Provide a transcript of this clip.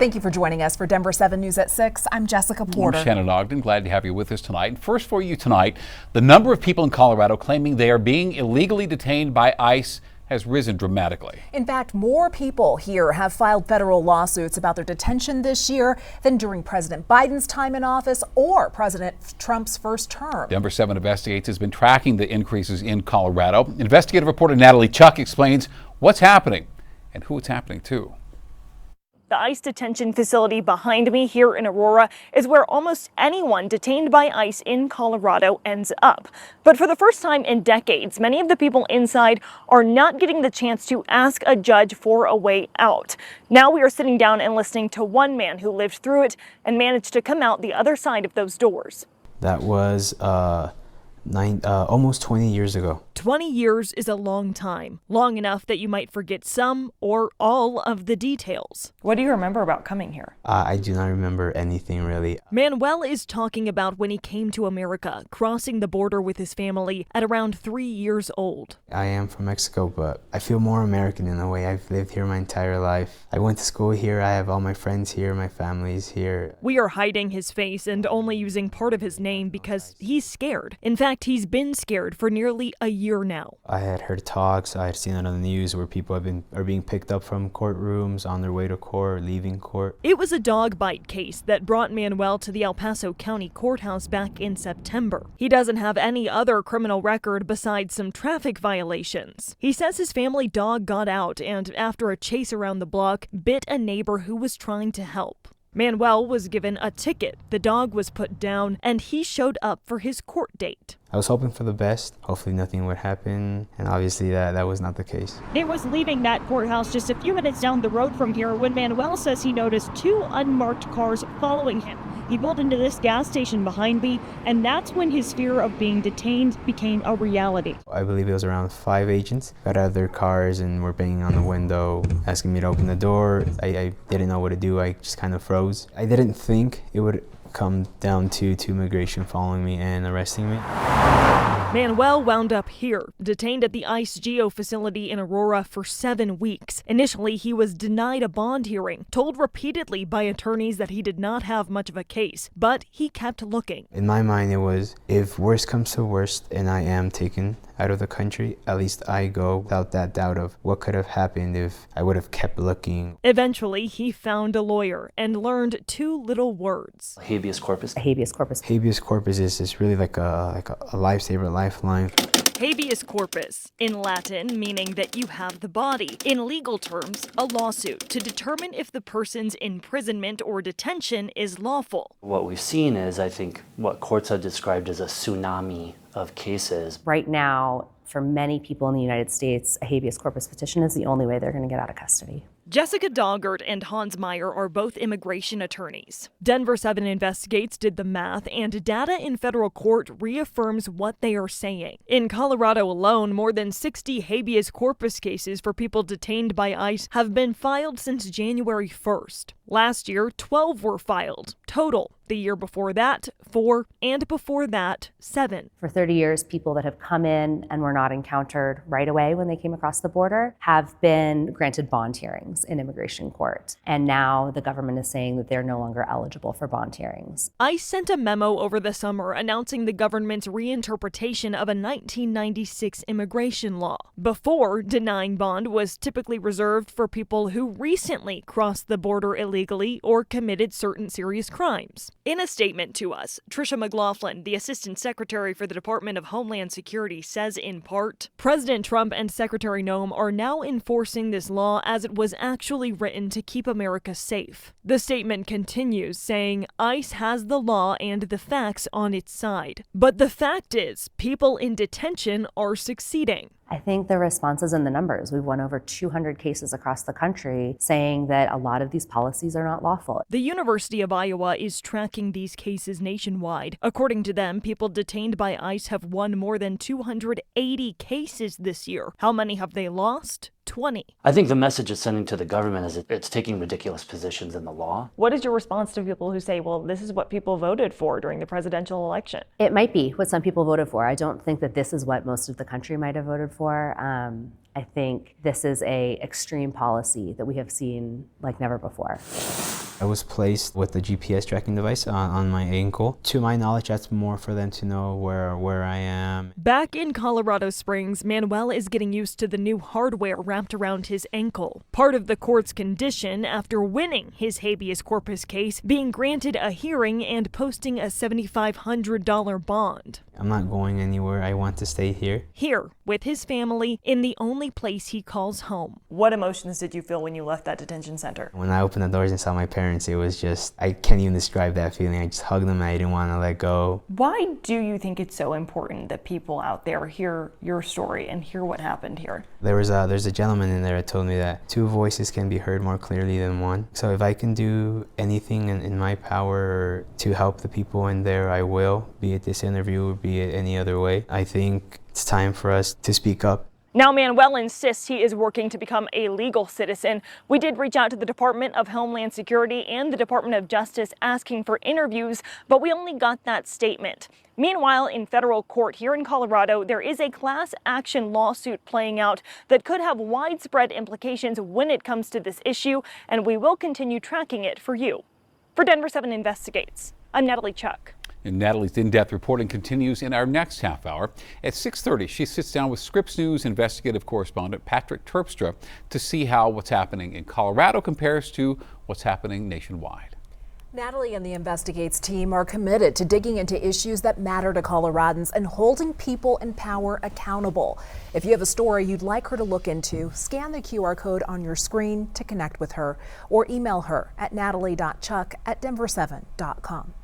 Thank you for joining us for Denver 7 News at 6. I'm Jessica Porter. I'm Shannon Ogden. Glad to have you with us tonight. And first for you tonight, the number of people in Colorado claiming they are being illegally detained by ICE has risen dramatically. In fact, more people here have filed federal lawsuits about their detention this year than during President Biden's time in office or President Trump's first term. Denver 7 Investigates has been tracking the increases in Colorado. Investigative reporter Natalie Chuck explains what's happening and who it's happening to. The ICE detention facility behind me here in Aurora is where almost anyone detained by ICE in Colorado ends up. But for the first time in decades, many of the people inside are not getting the chance to ask a judge for a way out. Now we are sitting down and listening to one man who lived through it and managed to come out the other side of those doors. That was almost 20 years ago. 20 years is a long time, long enough that you might forget some or all of the details. What do you remember about coming here? I do not remember anything really. Manuel is talking about when he came to America, crossing the border with his family at around 3 years old. I am from Mexico, but I feel more American in a way. I've lived here my entire life. I went to school here. I have all my friends here. My family's here. We are hiding his face and only using part of his name because he's scared. In fact, he's been scared for nearly a year now. I had heard talks, I had seen it on the news where people are being picked up from courtrooms on their way to court, leaving court. It was a dog bite case that brought Manuel to the El Paso County Courthouse back in September. He doesn't have any other criminal record besides some traffic violations. He says his family dog got out and, after a chase around the block, bit a neighbor who was trying to help. Manuel was given a ticket, the dog was put down, and he showed up for his court date. I was hoping for the best. Hopefully nothing would happen, and obviously that was not the case. It was leaving that courthouse just a few minutes down the road from here when Manuel says he noticed two unmarked cars following him. He pulled into this gas station behind me, and that's when his fear of being detained became a reality. I believe it was around 5 agents got out of their cars and were banging on the window, asking me to open the door. I didn't know what to do. I just kind of froze. I didn't think it would come down to immigration following me and arresting me. Manuel wound up here, detained at the ICE Geo facility in Aurora for 7 weeks. Initially, he was denied a bond hearing, told repeatedly by attorneys that he did not have much of a case, but he kept looking. In my mind, it was, if worst comes to worst and I am taken out of the country, at least I go without that doubt of what could have happened if I would have kept looking. Eventually, he found a lawyer and learned 2 little words. Habeas corpus. Habeas corpus. Habeas corpus is really like a lifesaver, lifeline. Habeas corpus, in Latin, meaning that you have the body. In legal terms, a lawsuit to determine if the person's imprisonment or detention is lawful. What we've seen is, I think, what courts have described as a tsunami of cases. Right now, for many people in the United States, a habeas corpus petition is the only way they're going to get out of custody. Jessica Doggart and Hans Meyer are both immigration attorneys. Denver 7 Investigates did the math, and data in federal court reaffirms what they are saying. In Colorado alone, more than 60 habeas corpus cases for people detained by ICE have been filed since January 1st. Last year, 12 were filed total. The year before that, 4, and before that, 7. For 30 years, people that have come in and were not encountered right away when they came across the border have been granted bond hearings in immigration court. And now the government is saying that they're no longer eligible for bond hearings. ICE sent a memo over the summer announcing the government's reinterpretation of a 1996 immigration law. Before, denying bond was typically reserved for people who recently crossed the border illegally or committed certain serious crimes. In a statement to us, Tricia McLaughlin, the Assistant Secretary for the Department of Homeland Security, says in part, President Trump and Secretary Noem are now enforcing this law as it was actually written to keep America safe. The statement continues, saying ICE has the law and the facts on its side. But the fact is, people in detention are succeeding. I think the response is in the numbers. We've won over 200 cases across the country saying that a lot of these policies are not lawful. The University of Iowa is tracking these cases nationwide. According to them, people detained by ICE have won more than 280 cases this year. How many have they lost? 20. I think the message it's sending to the government is it's taking ridiculous positions in the law. What is your response to people who say, well, this is what people voted for during the presidential election? It might be what some people voted for. I don't think that this is what most of the country might have voted for. I think this is an extreme policy that we have seen like never before. I was placed with the GPS tracking device on my ankle. To my knowledge, that's more for them to know where I am. Back in Colorado Springs, Manuel is getting used to the new hardware wrapped around his ankle. Part of the court's condition after winning his habeas corpus case, being granted a hearing and posting a $7,500 bond. I'm not going anywhere. I want to stay here. Here, with his family, in the only place he calls home. What emotions did you feel when you left that detention center? When I opened the doors and saw my parents, it was just, I can't even describe that feeling. I just hugged them and I didn't want to let go. Why do you think it's so important that people out there hear your story and hear what happened here? There's a gentleman in there that told me that 2 voices can be heard more clearly than 1. So if I can do anything in my power to help the people in there, I will, be it this interview or be it any other way. I think it's time for us to speak up. Now Manuel insists he is working to become a legal citizen. We did reach out to the Department of Homeland Security and the Department of Justice asking for interviews, but we only got that statement. Meanwhile, in federal court here in Colorado, there is a class action lawsuit playing out that could have widespread implications when it comes to this issue, and we will continue tracking it for you. For Denver 7 Investigates, I'm Natalie Chuck. And Natalie's in-depth reporting continues in our next half hour. At 6:30, she sits down with Scripps News investigative correspondent Patrick Terpstra to see how what's happening in Colorado compares to what's happening nationwide. Natalie and the Investigates team are committed to digging into issues that matter to Coloradans and holding people in power accountable. If you have a story you'd like her to look into, scan the QR code on your screen to connect with her or email her at natalie.chuck@denver7.com.